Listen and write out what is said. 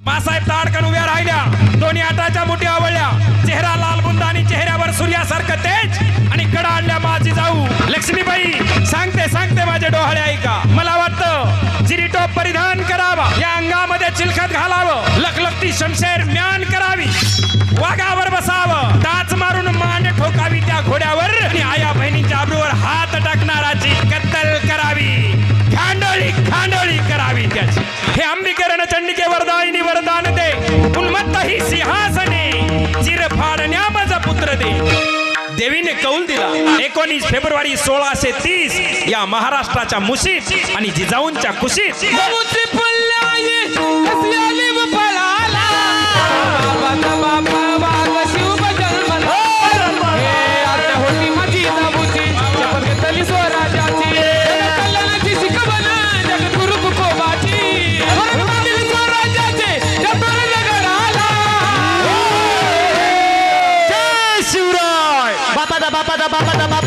मासाहेब ताडकन उभ्या राहिल्या, दोन्ही हाताच्या मुठी आवळल्या, चेहरा लाल बुंदा आणि चेहऱ्यावर सूर्यासारखं तेज आणि कडा आणल्या माझी जाऊ लक्ष्मीबाई. सांगते माझे डोहाळे ऐका, मला वाटतं जिरीटोप परिधान करावा, या अंगामध्ये चिलखत घालावं, लखलखती शमशेर म्यान करावी, वाघावर बसावं, टाच मारून मांड ठोकावी त्या घोड्यावर आणि आया बहिणीच्या अब्रूवर हात टाकणाराची कत्तल करावी, खांडोळी करावी त्याची. हे अंबिके रणचंडिके वरदायिनी वरदान दे, उन्मत्त ही सिंहासने चिर फाडण्या माझा पुत्र दे. देवीने कौल दिला. 19 फेब्रुवारी 1630 या महाराष्ट्राच्या मुशीत आणि जिजाऊंच्या कुशीत बापा